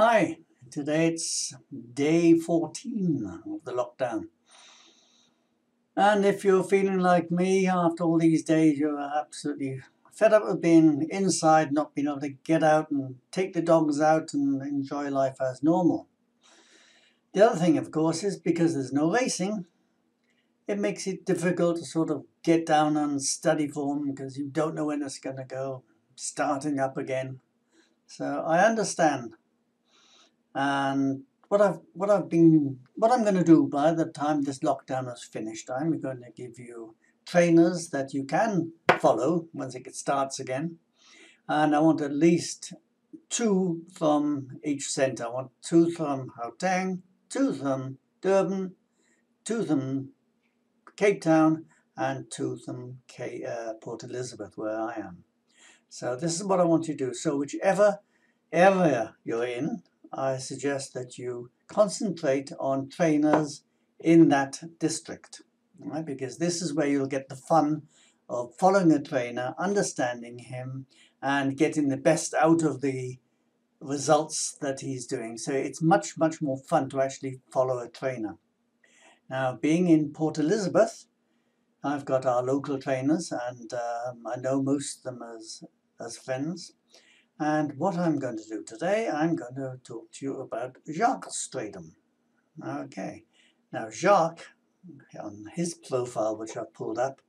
Hi, today it's day 14 of the lockdown. And if you're feeling like me after all these days, you're absolutely fed up with being inside, not being able to get out and take the dogs out and enjoy life as normal. The other thing, of course, is because there's no racing, it makes it difficult to sort of get down and study form because you don't know when it's going to go, starting up again. So I understand. And what I'm going to do by the time this lockdown is finished, I'm going to give you trainers that you can follow once it starts again. And I want at least 2 from each centre. I want 2 from Gauteng, 2 from Durban, 2 from Cape Town, and 2 from Port Elizabeth, where I am. So this is what I want you to do. So whichever area you're in, I suggest that you concentrate on trainers in that district, right? Because this is where you'll get the fun of following a trainer, understanding him, and getting the best out of the results that he's doing. So it's much, much more fun to actually follow a trainer. Now, being in Port Elizabeth, I've got our local trainers, and I know most of them as friends. And what I'm going to do today, I'm going to talk to you about Jacques Strydom. Okay, now Jacques, on his profile, which I've pulled up,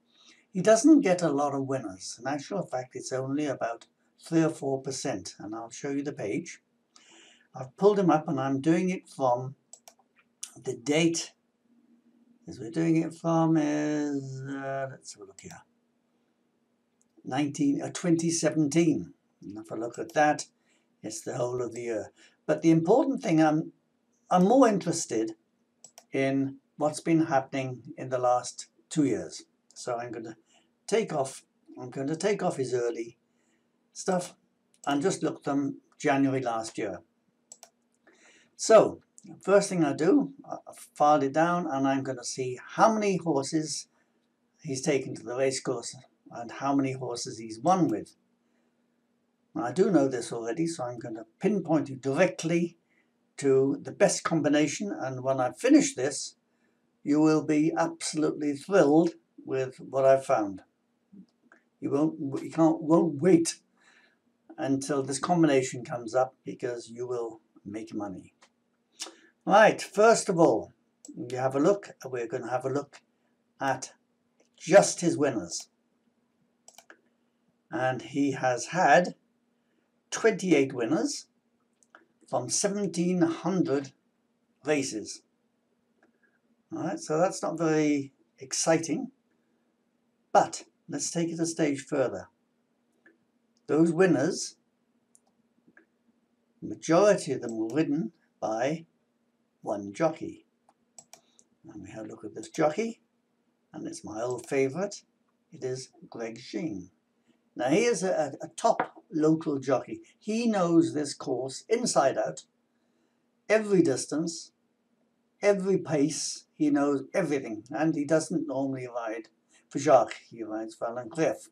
he doesn't get a lot of winners. In actual fact, it's only about 3 or 4%, and I'll show you the page. I've pulled him up, and I'm doing it from the date, as we're doing it from is, let's have a look here, 2017. And if I look at that, it's the whole of the year. But the important thing, I'm more interested in what's been happening in the last 2 years. So I'm going to take off his early stuff and just look them January last year. So first thing I do, I filed it down, and I'm going to see how many horses he's taken to the race course and how many horses he's won with. I do know this already, so I'm going to pinpoint you directly to the best combination, and when I finish this, you will be absolutely thrilled with what I've found. You won't wait until this combination comes up, because you will make money. Right, first of all, we're going to have a look at just his winners. And he has had 28 winners from 1,700 races. All right, so that's not very exciting, but let's take it a stage further. Those winners, the majority of them were ridden by one jockey. And we have a look at this jockey, and it's my old favourite. It is Greg Sheen. Now he is a top local jockey. He knows this course inside out, every distance, every pace. He knows everything, and he doesn't normally ride for Jacques. He rides for Alan Cliff.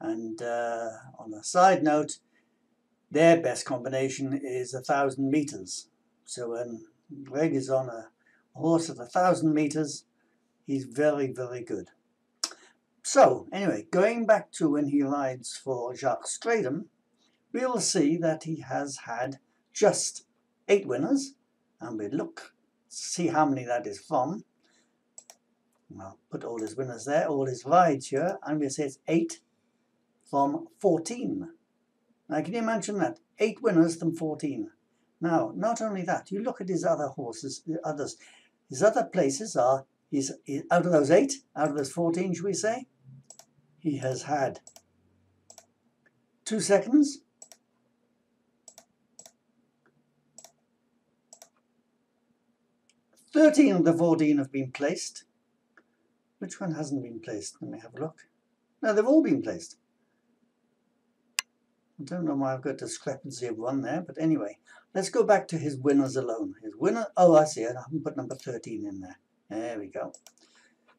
And on a side note, their best combination is 1,000 meters. So when Greg is on a horse at 1,000 meters, he's very, very good. So anyway, going back to when he rides for Jacques Strydom, we will see that he has had just 8 winners, and we look, see how many that is from. I'll put all his winners there, all his rides here, and we say it's 8 from 14. Now can you imagine that? 8 winners from 14. Now, not only that, you look at his other horses, his other places are, he's out of those 8, out of those 14, should we say, he has had 2 seconds, 13 of the 14 have been placed. Which one hasn't been placed? Let me have a look. No, they've all been placed. I don't know why I've got a discrepancy of one there, but anyway, let's go back to his winners alone. His winner, oh, I see it. I haven't put number 13 in there. There we go.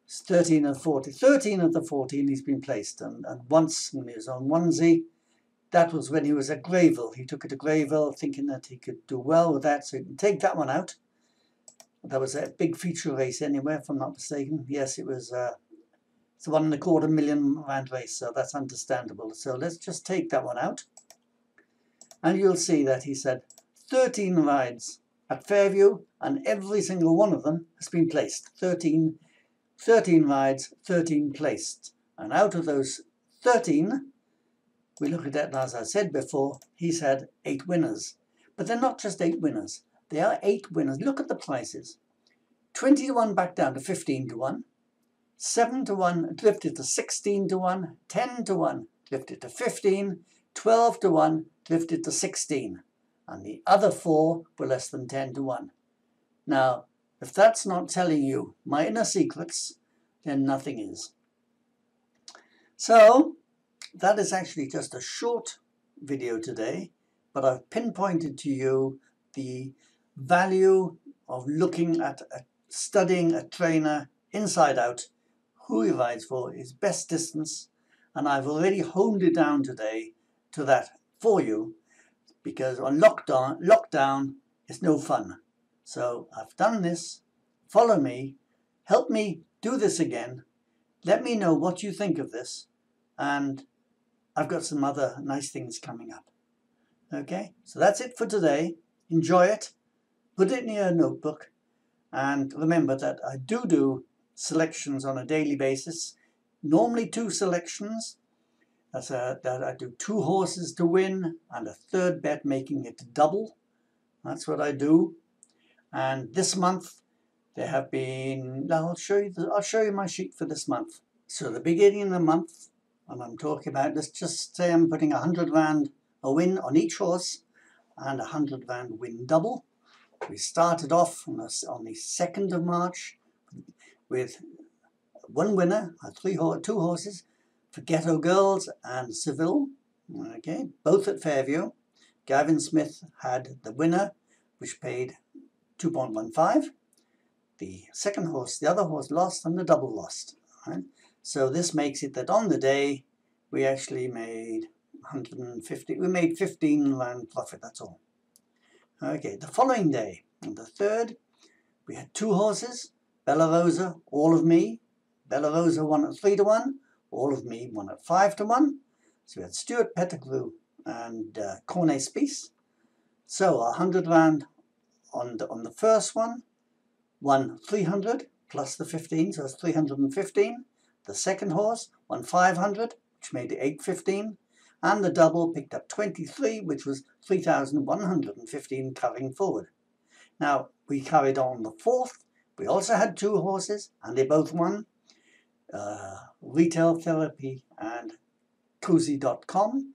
It's 13 of 40. 13 of the 14 he's been placed, and once when he was on onesie, That was when he was at Grayville. He took it to Grayville thinking that he could do well with that, so you can take that one out. That was a big feature race anyway, if I'm not mistaken. Yes, it was it's a £1.25 million race, so that's understandable. So let's just take that one out. And you'll see that he said 13 rides at Fairview, and every single one of them has been placed. 13 rides, 13 placed. And out of those 13, we look at that, and as I said before, he's had 8 winners. But they're not just 8 winners. They are 8 winners. Look at the prices. 20 to 1 back down to 15 to 1. 7 to 1 drifted to 16 to 1. 10 to 1 drifted to 15. 12 to 1 drifted to 16. And the other 4 were less than 10 to 1. Now, if that's not telling you my inner secrets, then nothing is. So, that is actually just a short video today, but I've pinpointed to you the value of looking at studying a trainer inside out, who he rides for, his best distance, and I've already honed it down today to that for you, because on lockdown it's no fun. So I've done this. Follow me, help me do this again, let me know what you think of this, and I've got some other nice things coming up. Okay, so that's it for today. Enjoy it, put it in your notebook, and remember that I do selections on a daily basis, normally 2 selections. That I do 2 horses to win and a third bet making it double. That's what I do. And this month there have been, I'll show you my sheet for this month. So the beginning of the month, and I'm talking about, let's just say I'm putting 100 rand a win on each horse and 100 rand win double. We started off on the 2nd of March with 1 winner, 2 horses, for Ghetto Girls and Seville, okay, both at Fairview. Gavin Smith had the winner, which paid 2.15. The second horse, the other horse lost, and the double lost. Right? So this makes it that on the day we actually made 150. We made 15 rand profit. That's all. Okay. The following day, on the 3rd, we had 2 horses. Bella Rosa, All of Me. Bella Rosa won at 3 to 1. All of Me won at 5 to 1. So we had Stuart Pettigrew and Cornet Spies. So 100 rand on the first one won 300 plus the 15, so that's 315. The second horse won 500, which made it 815. And the double picked up 23, which was 3,115 carrying forward. Now, we carried on the 4th. We also had 2 horses, and they both won. Retail Therapy and Cozy.com,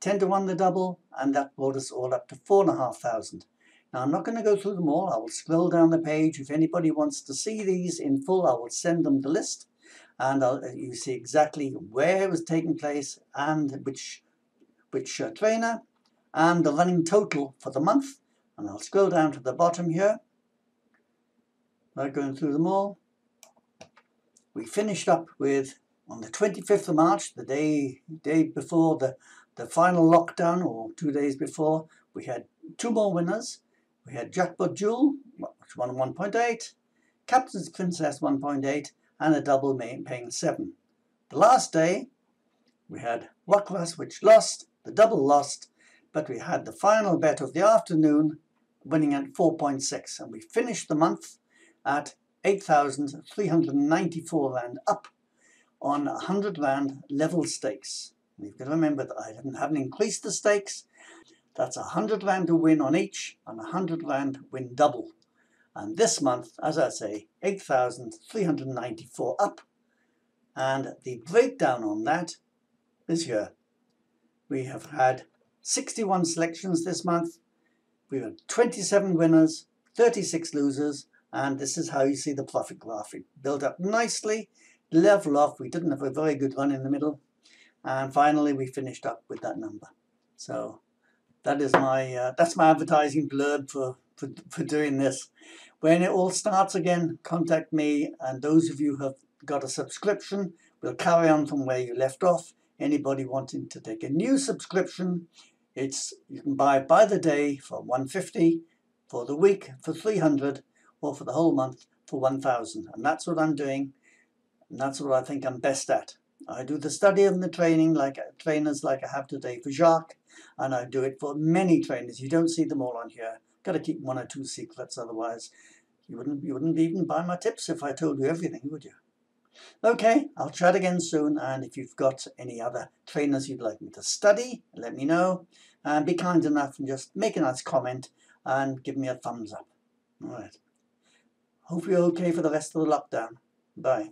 10 to 1 the double, and that brought us all up to 4,500. Now I'm not going to go through them all. I will scroll down the page. If anybody wants to see these in full, I will send them the list, and you see exactly where it was taking place and which trainer, and the running total for the month. And I'll scroll down to the bottom here. Not going through them all. We finished up with, on the 25th of March, the day before the final lockdown, or 2 days before, we had 2 more winners. We had Jackpot Jewel, which won 1.8, Captain's Princess 1.8, and a double paying 7. The last day, we had Wakras, which lost, the double lost, but we had the final bet of the afternoon winning at 4.6, and we finished the month at 8,394 rand up on 100 rand level stakes. And you've got to remember that I haven't increased the stakes. That's 100 rand to win on each and 100 rand win double. And this month, as I say, 8,394 up. And the breakdown on that is here. We have had 61 selections this month. We had 27 winners, 36 losers, and this is how you see the profit graphic. Built up nicely, level off. We didn't have a very good run in the middle. And finally, we finished up with that number. So that is that's my advertising blurb for doing this. When it all starts again, contact me. And those of you who have got a subscription, we'll carry on from where you left off. anybody wanting to take a new subscription, you can buy by the day for $150, for the week for $300, or for the whole month for $1,000. And that's what I'm doing, and that's what I think I'm best at. I do the study and the training like trainers like I have today for Jacques, and I do it for many trainers. You don't see them all on here. Got to keep one or two secrets, otherwise you wouldn't even buy my tips if I told you everything, would you? Okay, I'll chat again soon, and if you've got any other trainers you'd like me to study, let me know, and be kind enough and just make a nice comment and give me a thumbs up. All right. Hope you're okay for the rest of the lockdown. Bye.